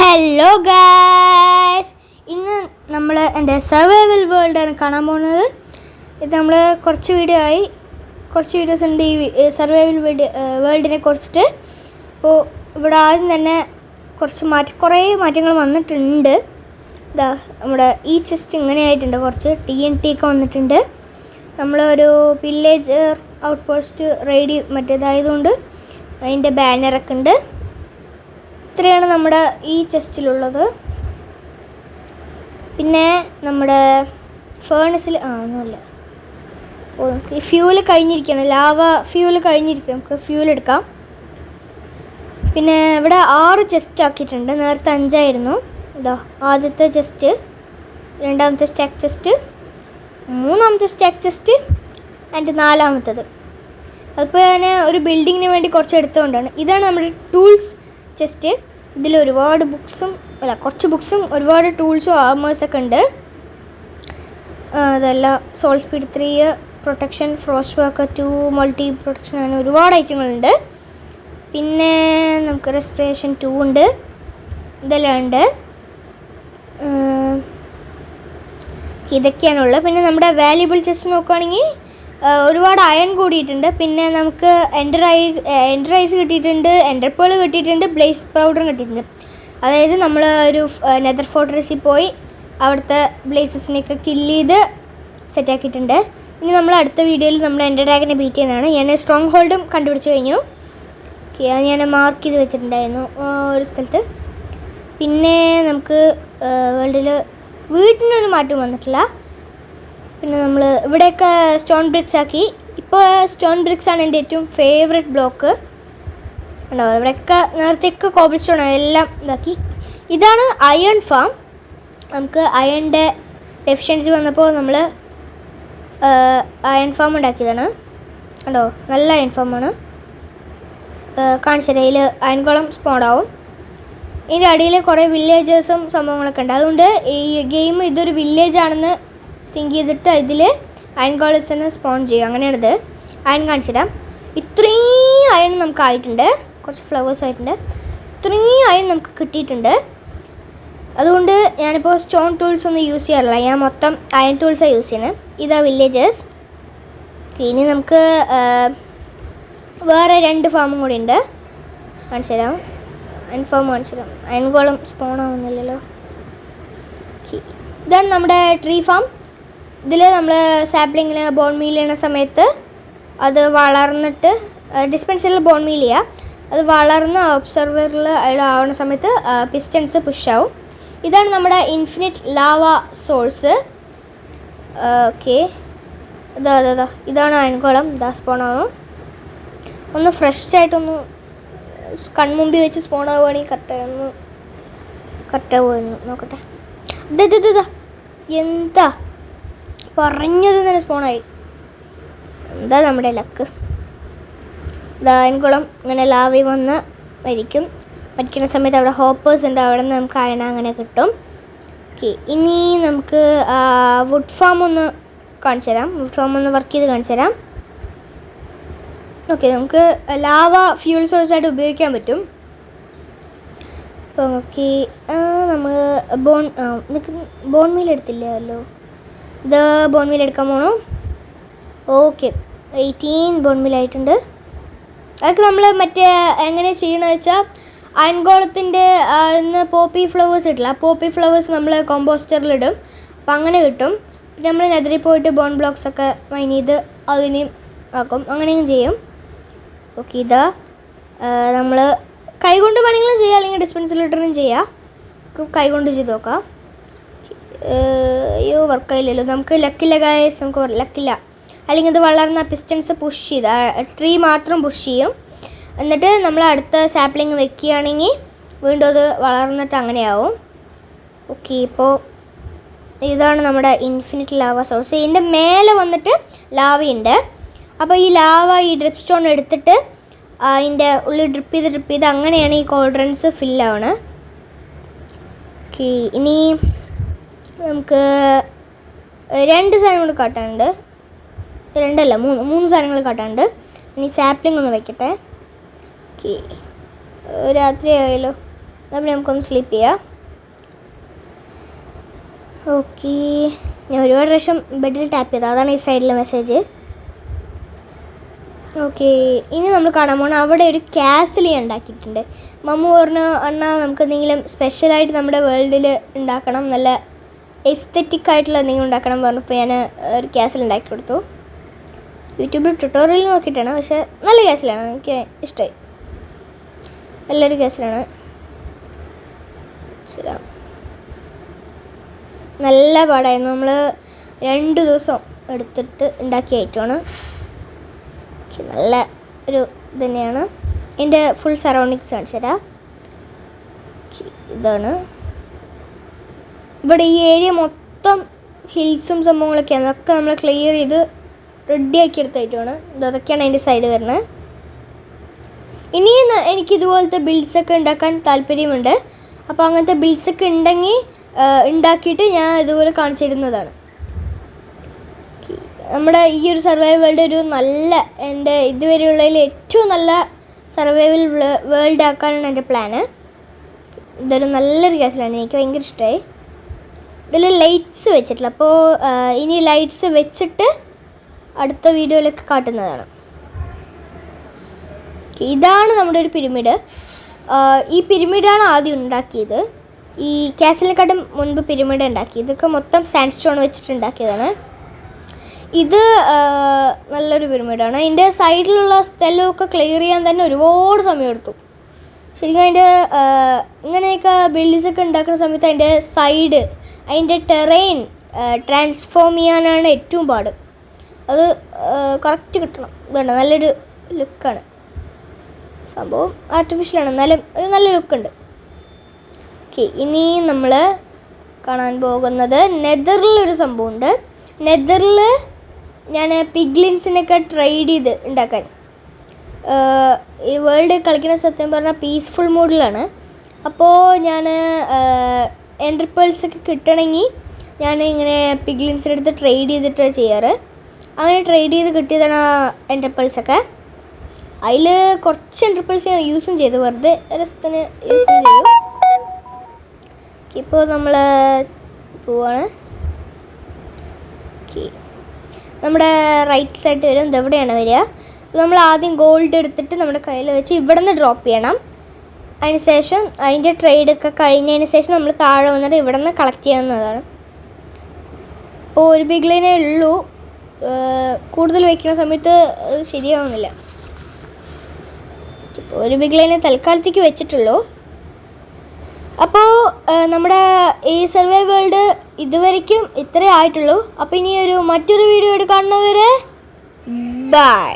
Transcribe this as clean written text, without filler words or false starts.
Hello guys, ഇന്ന് നമ്മൾ എൻ്റെ സർവൈവൽ വേൾഡാണ് കാണാൻ പോകുന്നത്. ഇത് നമ്മൾ കുറച്ച് വീഡിയോസ് ഉണ്ട് ഈ സർവൈവൽ വേൾഡിനെ കുറിച്ചിട്ട്. അപ്പോൾ ഇവിടെ ആദ്യം തന്നെ കുറേ മാറ്റങ്ങൾ വന്നിട്ടുണ്ട്. ഇതാ നമ്മുടെ ഈ ചെസ്റ്റ് ഇങ്ങനെ ആയിട്ടുണ്ട്, കുറച്ച് TNT ഒക്കെ വന്നിട്ടുണ്ട്. നമ്മളൊരു വില്ലേജർ ഔട്ട് പോസ്റ്റ് റെയ്ഡ് മറ്റേതായതുകൊണ്ട് അതിൻ്റെ ബാനറൊക്കെ ഉണ്ട്. ഇത്രയാണ് നമ്മുടെ ഈ ചെസ്റ്റിലുള്ളത്. പിന്നെ നമ്മുടെ ഫേണസിൽ ഒന്നുമില്ല. നമുക്ക് ഈ ഫ്യൂല് കഴിഞ്ഞിരിക്കണം, ലാവ ഫ്യൂല് കഴിഞ്ഞിരിക്കണം. നമുക്ക് ഫ്യൂൽ എടുക്കാം. പിന്നെ ഇവിടെ 6 ചെസ്റ്റ് ആക്കിയിട്ടുണ്ട്. നേരത്തെ 5 ആയിരുന്നു. ഇതാ ആദ്യത്തെ ചെസ്റ്റ്, രണ്ടാമത്തെ സ്റ്റാക്ക് ചെസ്റ്റ്, മൂന്നാമത്തെ സ്റ്റാക്ക് ചെസ്റ്റ് ആൻഡ് നാലാമത്തത്. അതിപ്പോൾ ഞാൻ ഒരു ബിൽഡിങ്ങിന് വേണ്ടി കുറച്ച് എടുത്തുകൊണ്ടാണ്. ഇതാണ് നമ്മുടെ ടൂൾസ് ചെസ്റ്റ്. ഇതിൽ ഒരുപാട് കുറച്ച് ബുക്സും ഒരുപാട് ടൂൾസും ആർമേഴ്സൊക്കെ ഉണ്ട്. അതെല്ലാം സോൾ സ്പീഡ് 3, പ്രൊട്ടക്ഷൻ, ഫ്രോസ്റ്റ് വർക്ക് 2, മൾട്ടി പ്രൊട്ടക്ഷൻ, അങ്ങനെ ഒരുപാട് ഐറ്റങ്ങളുണ്ട്. പിന്നെ നമുക്ക് റെസ്പിറേഷൻ 2 ഉണ്ട്. ഇതെല്ലാം ഉണ്ട്. ഇതൊക്കെയാണുള്ളത്. പിന്നെ നമ്മുടെ വാല്യുബിൾ ചെസ്റ്റ് നോക്കുകയാണെങ്കിൽ ഒരുപാട് അയൺ കൂടിയിട്ടുണ്ട്. പിന്നെ നമുക്ക് എൻഡർ ഐസ് കിട്ടിയിട്ടുണ്ട്, എൻഡർ പേൾ കിട്ടിയിട്ടുണ്ട്, ബ്ലേസ് പൗഡറും കിട്ടിയിട്ടുണ്ട്. അതായത് നമ്മൾ ഒരു നെതർ ഫോർട്രസിൽ പോയി അവിടുത്തെ ബ്ലേസസിനെയൊക്കെ കില്ല് ചെയ്ത് സെറ്റാക്കിയിട്ടുണ്ട്. ഇനി നമ്മൾ അടുത്ത വീഡിയോയിൽ നമ്മൾ എൻഡർ ഡ്രാഗനെ ബീറ്റ് ചെയ്യുന്നതാണ്. ഞാൻ സ്ട്രോങ് ഹോൾഡും കണ്ടുപിടിച്ച് കഴിഞ്ഞു. അത് ഞാൻ മാർക്ക് ചെയ്ത് വെച്ചിട്ടുണ്ടായിരുന്നു ഒരു സ്ഥലത്ത്. പിന്നെ നമുക്ക് വേൾഡിൽ വീട്ടിനൊന്നും മാറ്റം വന്നിട്ടില്ല. പിന്നെ നമ്മൾ ഇവിടെയൊക്കെ സ്റ്റോൺ ബ്രിക്സ് ആക്കി. ഇപ്പോൾ സ്റ്റോൺ ബ്രിക്സ് ആണ് എൻ്റെ ഏറ്റവും ഫേവറേറ്റ് ബ്ലോക്ക്. ഉണ്ടോ, ഇവിടെയൊക്കെ നേരത്തെയൊക്കെ കോബിൾ സ്റ്റോൺ എല്ലാം ഇതാക്കി. ഇതാണ് അയൺ ഫാം. നമുക്ക് അയണിൻ്റെ ഡെഫിഷ്യൻസി വന്നപ്പോൾ നമ്മൾ അയൺ ഫാം ഉണ്ടാക്കിയതാണ്. ഉണ്ടോ, നല്ല അയൺ ഫാമാണ്. കാണിച്ചത് അതിൽ അയൺ കുളം സ്പോണാവും. ഇതിൻ്റെ അടിയിൽ കുറേ വില്ലേജേഴ്സും സംഭവങ്ങളൊക്കെ ഉണ്ട്. അതുകൊണ്ട് ഈ ഗെയിം ഇതൊരു വില്ലേജാണെന്ന് തിങ്ക് ചെയ്തിട്ട് ഇതിൽ അയൺ കോളേഴ്സിന് സ്പോൺ ചെയ്യും. അങ്ങനെയാണിത്. അയൺ കാണിച്ചിടാം. ഇത്രയും അയൺ നമുക്ക് ആയിട്ടുണ്ട്. കുറച്ച് ഫ്ലവേഴ്സ് ആയിട്ടുണ്ട്. ഇത്രയും അയൺ നമുക്ക് കിട്ടിയിട്ടുണ്ട്. അതുകൊണ്ട് ഞാനിപ്പോൾ സ്റ്റോൺ ടൂൾസ് ഒന്നും യൂസ് ചെയ്യാറില്ല. ഞാൻ മൊത്തം അയൺ ടൂൾസാണ് യൂസ് ചെയ്യുന്നത്. ഇതാ വില്ലേജേഴ്സ്. ഇനി നമുക്ക് വേറെ 2 ഫാമും കൂടി ഉണ്ട്. കാണിച്ചു തരാം. അയൺ ഫാം കാണിച്ചു തരാം. അയൺ കോളം സ്പോൺ ആവുന്നില്ലല്ലോ. ഇതാണ് നമ്മുടെ ട്രീ ഫാം. ഇതിൽ നമ്മൾ സാപ്ലിങ്ങിൽ ബോൺ മീൽ ചെയ്യുന്ന സമയത്ത് അത് വളർന്നിട്ട് ഡിസ്പെൻസറിൽ ബോൺ മീൽ ചെയ്യുക. അത് വളർന്ന് ഒബ്സർവറിൽ ആവുന്ന സമയത്ത് പിസ്റ്റൻസ് പുഷാവും. ഇതാണ് നമ്മുടെ ഇൻഫിനിറ്റ് ലാവ സോഴ്സ്. ഓക്കെ, ഇതാണ് അയൺകുളം. ഇതാ സ്പോണാണോ. ഒന്ന് ഫ്രഷ് ആയിട്ടൊന്ന് കൺമുമ്പിൽ വെച്ച് സ്പോൺ ആവുകയാണെങ്കിൽ കറക്റ്റാവുമായിരുന്നു. നോക്കട്ടെ. ഇതാ എന്താ പറഞ്ഞത് തന്നെ സ്പോണായി. എന്താ നമ്മുടെ ലക്ക്. അയൺകുളം ഇങ്ങനെ ലാവി വന്ന് മരിക്കുന്ന സമയത്ത് അവിടെ ഹോപ്പേഴ്സ് ഉണ്ട്. അവിടെ നിന്ന് നമുക്ക് അയണ അങ്ങനെ കിട്ടും. ഓക്കെ, ഇനി നമുക്ക് വുഡ് ഫാം ഒന്ന് കാണിച്ചു തരാം. വുഡ് ഫാം ഒന്ന് വർക്ക് ചെയ്ത് കാണിച്ചു തരാം. ഓക്കെ, നമുക്ക് ലാവ ഫ്യൂൾ സോഴ്സായിട്ട് ഉപയോഗിക്കാൻ പറ്റും. അപ്പോൾ ഓക്കെ, നമ്മൾ ബോൺ മീൽ എടുത്തില്ലല്ലോ. ഇത് ബോൺ മീൽ എടുക്കാൻ പോകണം. ഓക്കെ, 18 ബോൺ മീൽ ആയിട്ടുണ്ട്. അതൊക്കെ നമ്മൾ എങ്ങനെ ചെയ്യണമെന്ന് വെച്ചാൽ അയൺകോളത്തിൻ്റെ ഇന്ന് പോപ്പി ഫ്ലവേഴ്സ് ഇട്ടില്ല. പോപ്പി ഫ്ലവേഴ്സ് നമ്മൾ കോമ്പോസ്റ്ററിലിടും. അപ്പം അങ്ങനെ കിട്ടും. പിന്നെ നമ്മൾ നെതറിൽ പോയിട്ട് ബോൺ ബ്ലോക്സൊക്കെ മൈൻ ചെയ്ത് അതിനെയും ആക്കും. അങ്ങനെയും ചെയ്യും. ഓക്കെ, ഇതാ നമ്മൾ കൈകൊണ്ട് വേണമെങ്കിലും ചെയ്യാം, അല്ലെങ്കിൽ ഡിസ്പെൻസറിലിട്ടും ചെയ്യാം. കൈകൊണ്ട് ചെയ്ത് നോക്കാം. അയ്യോ, വർക്കായില്ലല്ലോ. നമുക്ക് ലക്കില്ല ഗായ്സ്, നമുക്ക് ലക്കില്ല. അല്ലെങ്കിൽ ഇത് വളർന്ന പിസ്റ്റൻസ് പുഷ് ചെയ്ത് ട്രീ മാത്രം പുഷ് ചെയ്യും. എന്നിട്ട് നമ്മൾ അടുത്ത സാപ്ലിങ് വെക്കുകയാണെങ്കിൽ വീണ്ടും അത് വളർന്നിട്ട് അങ്ങനെയാവും. ഓക്കെ, ഇപ്പോൾ ഇതാണ് നമ്മുടെ ഇൻഫിനിറ്റ് ലാവ സോഴ്സ്. ഇതിൻ്റെ മേലെ വന്നിട്ട് ലാവയുണ്ട്. അപ്പോൾ ഈ ലാവ ഈ ഡ്രിപ്പ് സ്റ്റോൺ എടുത്തിട്ട് അതിൻ്റെ ഉള്ളിൽ ഡ്രിപ്പ് ചെയ്ത് അങ്ങനെയാണ് ഈ കോൾഡ്രൻസ് ഫില്ലാവണത്. ഓക്കെ, ഇനി നമുക്ക് 2 സാധനങ്ങൾ കാട്ടാനുണ്ട്. 2 അല്ല 3 സാധനങ്ങൾ കാട്ടാനുണ്ട്. ഇനി സാപ്ലിംഗ് ഒന്ന് വയ്ക്കട്ടെ. ഓക്കെ, രാത്രി ആയല്ലോ. അപ്പം നമുക്കൊന്ന് സ്ലീപ്പ് ചെയ്യാം. ഓക്കെ, ഞാൻ ഒരുപാട് പ്രാവശ്യം ബെഡിൽ ടാപ്പ് ചെയ്തത്, അതാണ് ഈ സൈഡിലെ മെസ്സേജ്. ഓക്കെ, ഇനി നമ്മൾ കാണാൻ പോകണം അവിടെ ഒരു കാസിൽ ഉണ്ടാക്കിയിട്ടുണ്ട്. മമ്മു പറഞ്ഞു അണ്ണാ നമുക്ക് എന്തെങ്കിലും സ്പെഷ്യലായിട്ട് നമ്മുടെ വേൾഡിൽ ഉണ്ടാക്കണം, നല്ല എസ്തെറ്റിക് ആയിട്ടുള്ള എന്തെങ്കിലും ഉണ്ടാക്കണം പറഞ്ഞപ്പോൾ ഞാൻ ഒരു കാസിൽ ഉണ്ടാക്കി കൊടുത്തു. യൂട്യൂബിൽ ട്യൂട്ടോറിയൽ നോക്കിയിട്ടാണ്, പക്ഷേ നല്ല കാസിലാണ്, എനിക്ക് ഇഷ്ടമായി. നല്ലൊരു കാസിലാണ്. ശരി, നല്ല പാടായിരുന്നു. നമ്മൾ 2 ദിവസം എടുത്തിട്ട് ഉണ്ടാക്കിയ ഐറ്റമാണ്. നല്ല ഒരു ഇത് തന്നെയാണ്. എൻ്റെ ഫുൾ സറൗണ്ടിങ്സ് കാണിച്ചു തരാം. ഇതാണ് ഇവിടെ ഈ ഏരിയ മൊത്തം ഹിൽസും സംഭവങ്ങളൊക്കെയാണ്. അതൊക്കെ നമ്മൾ ക്ലിയർ ചെയ്ത് റെഡിയാക്കി എടുത്തായിട്ടാണ്. അതൊക്കെയാണ് അതിൻ്റെ സൈഡ് വരുന്നത്. ഇനിയും എനിക്കിതുപോലത്തെ ബിൽഡ്സൊക്കെ ഉണ്ടാക്കാൻ താല്പര്യമുണ്ട്. അപ്പോൾ അങ്ങനത്തെ ബിൽഡ്സൊക്കെ ഉണ്ടെങ്കിൽ ഉണ്ടാക്കിയിട്ട് ഞാൻ ഇതുപോലെ കാണിച്ചു തരുന്നതാണ്. നമ്മുടെ ഈ ഒരു സർവൈവൽ വേൾഡ് ഒരു നല്ല, എൻ്റെ ഇതുവരെയുള്ളതിൽ ഏറ്റവും നല്ല സർവൈവൽ വേൾഡ് ആക്കാനാണ് എൻ്റെ പ്ലാന്. ഇതൊരു നല്ലൊരു കേസിലാണ്, എനിക്ക് ഭയങ്കര ഇഷ്ടമായി. ഇതിൽ ലൈറ്റ്സ് വെച്ചിട്ടില്ല, അപ്പോൾ ഇനി ലൈറ്റ്സ് വെച്ചിട്ട് അടുത്ത വീഡിയോയിലൊക്കെ കാട്ടുന്നതാണ്. ഇതാണ് നമ്മുടെ ഒരു പിരമിഡ്. ഈ പിരമിഡാണ് ആദ്യം ഉണ്ടാക്കിയത്. ഈ കാസിലിനെക്കാട്ടും മുൻപ് പിരമിഡ് ഉണ്ടാക്കി. ഇതൊക്കെ മൊത്തം സാൻഡ് സ്റ്റോൺ വെച്ചിട്ട് ഉണ്ടാക്കിയതാണ്. ഇത് നല്ലൊരു പിരമിഡാണ്. അതിൻ്റെ സൈഡിലുള്ള സ്ഥലമൊക്കെ ക്ലിയർ ചെയ്യാൻ തന്നെ ഒരുപാട് സമയം എടുത്തു. ശരിക്കും അതിൻ്റെ ഇങ്ങനെയൊക്കെ ബിൽഡിങ്സൊക്കെ ഉണ്ടാക്കുന്ന സമയത്ത് അതിൻ്റെ സൈഡ്, അതിൻ്റെ ടെറൈൻ ട്രാൻസ്ഫോം ചെയ്യാനാണ് ഏറ്റവും പാട്. അത് കറക്റ്റ് കിട്ടണം. ഇതുണ്ട്, നല്ലൊരു ലുക്കാണ്. സംഭവം ആർട്ടിഫിഷ്യലാണ്, എന്നാലും ഒരു നല്ല ലുക്കുണ്ട്. ഓക്കെ, ഇനി നമ്മൾ കാണാൻ പോകുന്നത് നെതറിലൊരു സംഭവമുണ്ട്. നെതറിൽ ഞാൻ പിഗ്ലിൻസിനൊക്കെ ട്രൈഡ് ചെയ്ത് ഉണ്ടാക്കാൻ. ഈ വേൾഡ് കളിക്കുന്ന സത്യം പറഞ്ഞാൽ പീസ്ഫുൾ മോഡിലാണ്. അപ്പോൾ ഞാൻ എൻട്രിപ്പേൾസൊക്കെ കിട്ടണമെങ്കിൽ ഞാൻ ഇങ്ങനെ പിഗ്ലിൻസിൻ്റെ അടുത്ത് ട്രേഡ് ചെയ്തിട്ട് ചെയ്യാറ്. അങ്ങനെ ട്രേഡ് ചെയ്ത് കിട്ടിയതാണ് എൻട്രിപ്പേൾസൊക്കെ. അതിൽ കുറച്ച് എൻട്രിപ്പേൾസ് ഞാൻ യൂസും ചെയ്തു, വെറുതെ രസത്തിന് യൂസും ചെയ്യും. ഇപ്പോൾ നമ്മൾ പോവാണ്. ഓക്കെ, നമ്മുടെ റൈറ്റ് സൈഡ് വരും. ഇതെവിടെയാണ് വരിക? നമ്മൾ ആദ്യം ഗോൾഡ് എടുത്തിട്ട് നമ്മുടെ കയ്യിൽ വെച്ച് ഇവിടെ നിന്ന് ഡ്രോപ്പ് ചെയ്യണം. അതിന് ശേഷം അതിൻ്റെ ട്രേഡൊക്കെ കഴിഞ്ഞതിന് ശേഷം നമ്മൾ താഴെ വന്നിട്ട് ഇവിടെ നിന്ന് കളക്ട് ചെയ്യാവുന്നതാണ്. അപ്പോൾ ഒരു പിഗ്ലിനെ ഉള്ളൂ, കൂടുതൽ വയ്ക്കുന്ന സമയത്ത് ശരിയാവുന്നില്ല. ഇപ്പോൾ ഒരു പിഗ്ലിനെ തൽക്കാലത്തേക്ക് വെച്ചിട്ടുള്ളൂ. അപ്പോൾ നമ്മുടെ ഈ സർവൈവൽ വേൾഡ് ഇതുവരയ്ക്കും ഇത്രേ ആയിട്ടുള്ളൂ. അപ്പോൾ ഇനി മറ്റൊരു വീഡിയോ കാണുന്നവരെ ബൈ.